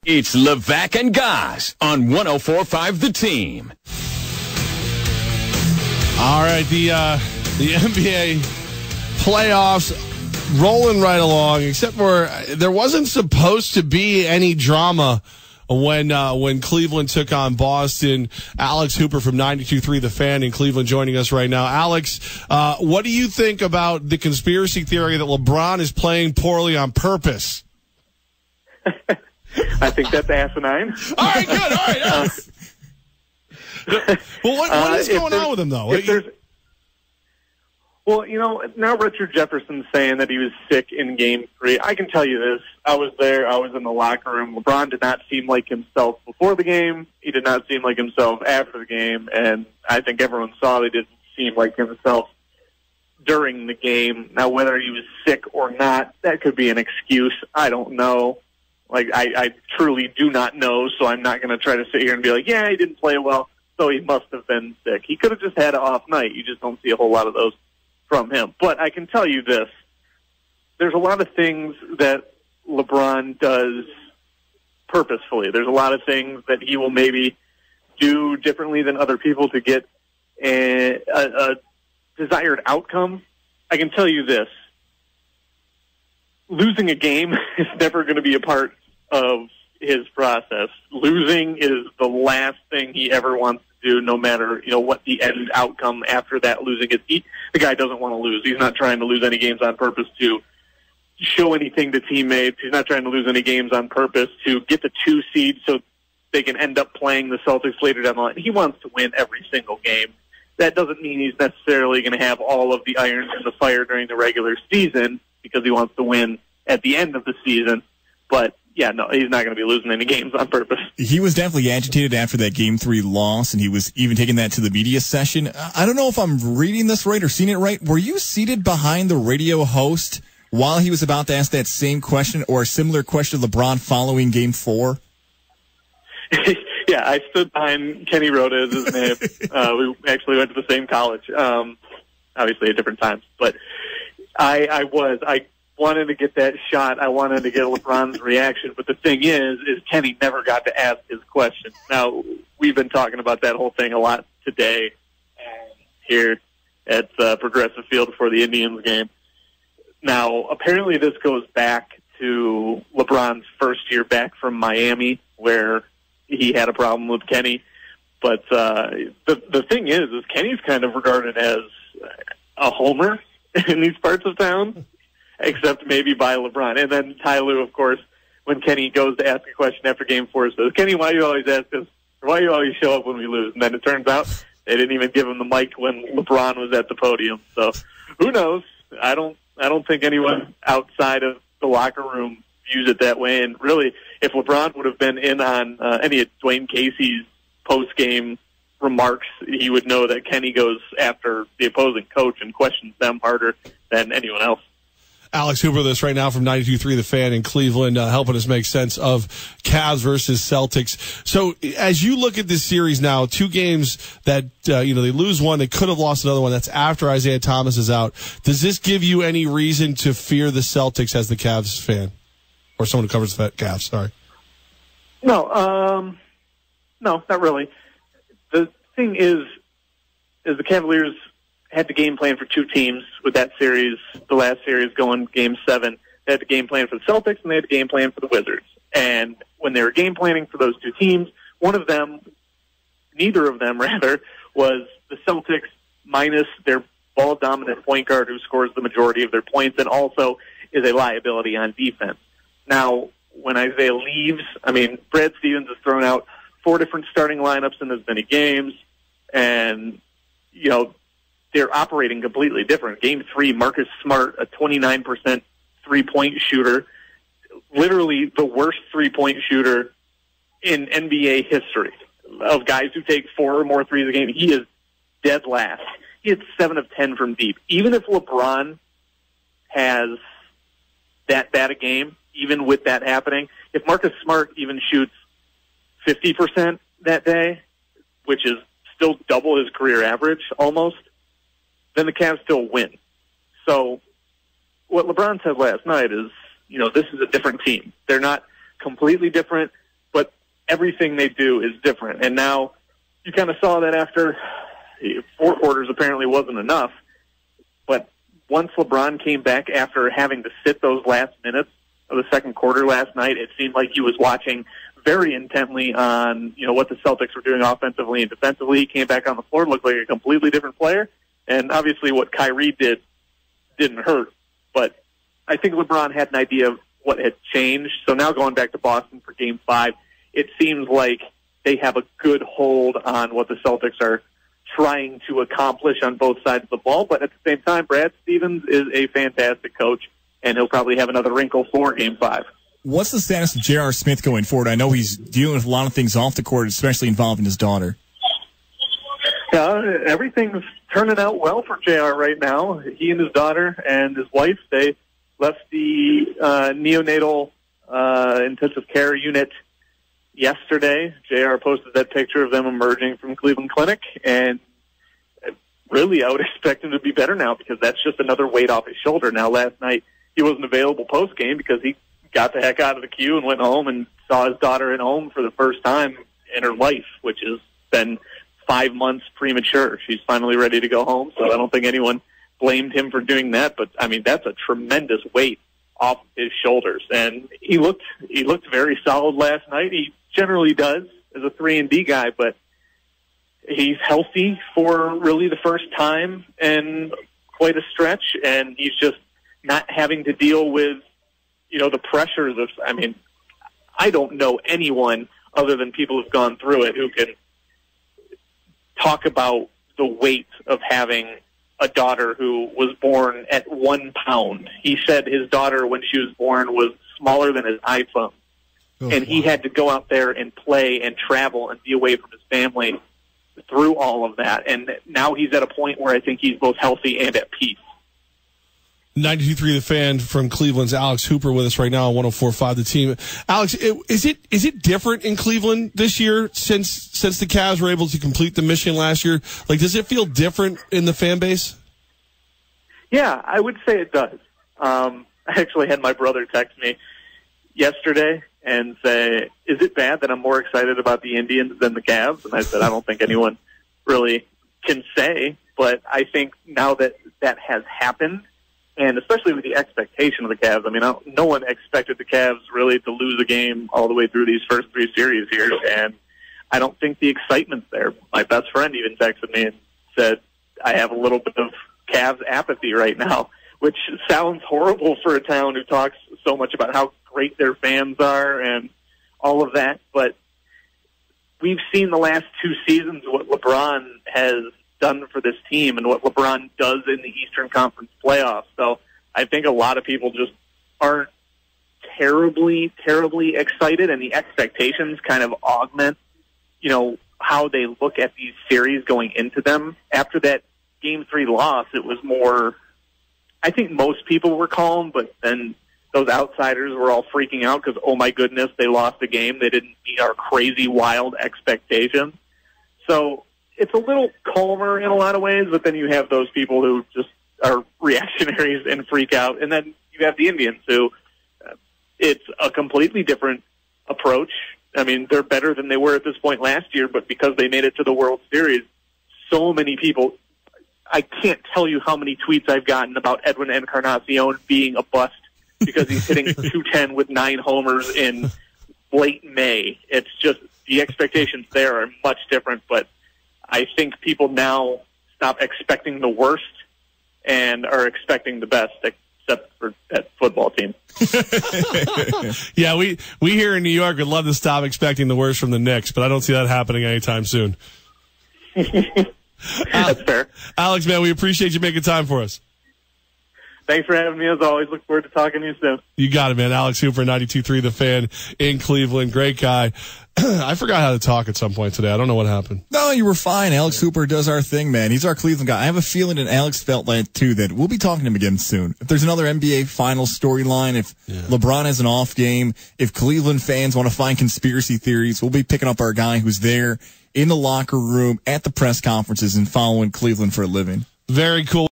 It's Levack and Goss on 104.5 The Team. All right, the NBA playoffs rolling right along, except for there wasn't supposed to be any drama when Cleveland took on Boston. Alex Hooper from 92.3 The Fan in Cleveland joining us right now. Alex, what do you think about the conspiracy theory that LeBron is playing poorly on purpose? I think that's asinine. All right, good. All right. Well, what is going on with him, though? Well, now Richard Jefferson's saying that he was sick in Game 3. I can tell you this. I was there. I was in the locker room. LeBron did not seem like himself before the game. He did not seem like himself after the game. And I think everyone saw he didn't seem like himself during the game. Now, whether he was sick or not, that could be an excuse. I don't know. I truly do not know, so I'm not going to try to sit here and be like, yeah, he didn't play well, so he must have been sick. He could have just had an off night. You just don't see a whole lot of those from him. But I can tell you this. There's a lot of things that LeBron does purposefully. There's a lot of things that he will maybe do differently than other people to get a desired outcome. I can tell you this. Losing a game is never going to be a part of his process. Losing is the last thing he ever wants to do, no matter what the end outcome after that losing is. The guy doesn't want to lose. He's not trying to lose any games on purpose to show anything to teammates. He's not trying to lose any games on purpose to get the 2 seed so they can end up playing the Celtics later down the line. He wants to win every single game. That doesn't mean he's necessarily going to have all of the irons in the fire during the regular season because he wants to win at the end of the season. But, yeah, no, he's not going to be losing any games on purpose. He was definitely agitated after that Game 3 loss, and he was even taking that to the media session. I don't know if I'm reading this right or seeing it right. Were you seated behind the radio host while he was about to ask that same question or a similar question to LeBron following Game 4? Yeah, I stood behind Kenny Rhoda is his name. We actually went to the same college, obviously at different times. But I wanted to get that shot. I wanted to get LeBron's reaction. But the thing is Kenny never got to ask his question. Now, we've been talking about that whole thing a lot today here at Progressive Field for the Indians game. Now, apparently this goes back to LeBron's first year back from Miami, where he had a problem with Kenny. But the thing is Kenny's kind of regarded as a homer in these parts of town, except maybe by LeBron. And then Ty Lue, of course, when Kenny goes to ask a question after Game 4, says, Kenny, why do you always ask us? Why do you always show up when we lose? And then it turns out they didn't even give him the mic when LeBron was at the podium. So who knows? I don't think anyone outside of the locker room views it that way. And really, if LeBron would have been in on any of Dwayne Casey's post-game remarks, he would know that Kenny goes after the opposing coach and questions them harder than anyone else. Alex Hooper with us right now from 92.3 The Fan in Cleveland, helping us make sense of Cavs versus Celtics. So as you look at this series now, 2 games that, they lose one, they could have lost another one. That's after Isaiah Thomas is out. Does this give you any reason to fear the Celtics as the Cavs fan? Or someone who covers the Cavs, sorry. No, not really. The thing is the Cavaliers had the game plan for 2 teams with that series, the last series going Game 7. They had the game plan for the Celtics, and they had the game plan for the Wizards. And when they were game planning for those 2 teams, neither of them, was the Celtics minus their ball-dominant point guard who scores the majority of their points and also is a liability on defense. Now, when Isaiah leaves, Brad Stevens has thrown out 4 different starting lineups in as many games, and, they're operating completely different. Game 3, Marcus Smart, a 29% three-point shooter, literally the worst three-point shooter in NBA history of guys who take 4 or more threes a game. He is dead last. He hits 7 of 10 from deep. Even if LeBron has that bad a game, even with that happening, if Marcus Smart even shoots 50% that day, which is still double his career average almost, then the Cavs still win. So what LeBron said last night is, this is a different team. They're not completely different. everything they do is different. And now you kind of saw that after 4 quarters apparently wasn't enough. But once LeBron came back after having to sit those last minutes of the second quarter last night, it seemed like he was watching very intently on, what the Celtics were doing offensively and defensively. He came back on the floor, looked like a completely different player. And obviously what Kyrie did didn't hurt. But I think LeBron had an idea of what had changed. So now going back to Boston for Game 5, it seems like they have a good hold on what the Celtics are trying to accomplish on both sides of the ball. But at the same time, Brad Stevens is a fantastic coach, and he'll probably have another wrinkle for Game 5. What's the status of J.R. Smith going forward? I know he's dealing with a lot of things off the court, especially involving his daughter. Yeah, everything's turning out well for J.R. right now. He and his daughter and his wife, they left the neonatal intensive care unit yesterday. J.R. posted that picture of them emerging from Cleveland Clinic, and really I would expect him to be better now because that's just another weight off his shoulder. Now, last night he wasn't available post-game because he got the heck out of the queue and went home and saw his daughter at home for the first time in her life, which has been 5 months premature. She's finally ready to go home, so I don't think anyone blamed him for doing that. But, I mean, that's a tremendous weight off his shoulders. And he looked very solid last night. He generally does as a 3-and-D guy, but he's healthy for really the first time in quite a stretch, and he's just not having to deal with, the pressures of, I don't know anyone other than people who've gone through it who can talk about the weight of having a daughter who was born at 1 pound. He said his daughter, when she was born, was smaller than his iPhone. And he had to go out there and play and travel and be away from his family through all of that. And now he's at a point where I think he's both healthy and at peace. 92.3 The Fan from Cleveland's Alex Hooper with us right now on 104.5 The Team. Alex, is it different in Cleveland this year since the Cavs were able to complete the mission last year? Like, does it feel different in the fan base? Yeah, I would say it does. I actually had my brother text me yesterday and say, is it bad that I'm more excited about the Indians than the Cavs? And I said, I don't think anyone really can say, but I think now that has happened, and especially with the expectation of the Cavs. No one expected the Cavs really to lose a game all the way through these first 3 series here, and I don't think the excitement's there. My best friend even texted me and said, I have a little bit of Cavs apathy right now, which sounds horrible for a town who talks so much about how great their fans are and all of that, but we've seen the last 2 seasons what LeBron has done for this team and what LeBron does in the Eastern Conference playoffs. So I think a lot of people just aren't terribly, terribly excited, and the expectations kind of augment, how they look at these series going into them. After that Game 3 loss, it was more, I think most people were calm, but then those outsiders were all freaking out because, oh my goodness, they lost the game. They didn't meet our crazy, wild expectations. So it's a little calmer in a lot of ways, but then you have those people who just are reactionaries and freak out. And then you have the Indians who it's a completely different approach. They're better than they were at this point last year, but because they made it to the World Series, so many people, I can't tell you how many tweets I've gotten about Edwin Encarnacion being a bust because he's hitting 210 with 9 homers in late May. It's just the expectations there are much different, but I think people now stop expecting the worst and are expecting the best, except for that football team. Yeah, we here in New York would love to stop expecting the worst from the Knicks, but I don't see that happening anytime soon. That's fair. Alex, man, we appreciate you making time for us. Thanks for having me, as always. Look forward to talking to you soon. You got it, man. Alex Hooper, 92.3 The Fan in Cleveland. Great guy. I forgot how to talk at some point today. I don't know what happened. No, you were fine. Alex Hooper does our thing, man. He's our Cleveland guy. I have a feeling that Alex felt like, too, that we'll be talking to him again soon. If there's another NBA Finals storyline, if LeBron has an off game, if Cleveland fans want to find conspiracy theories, we'll be picking up our guy who's there in the locker room, at the press conferences, and following Cleveland for a living. Very cool.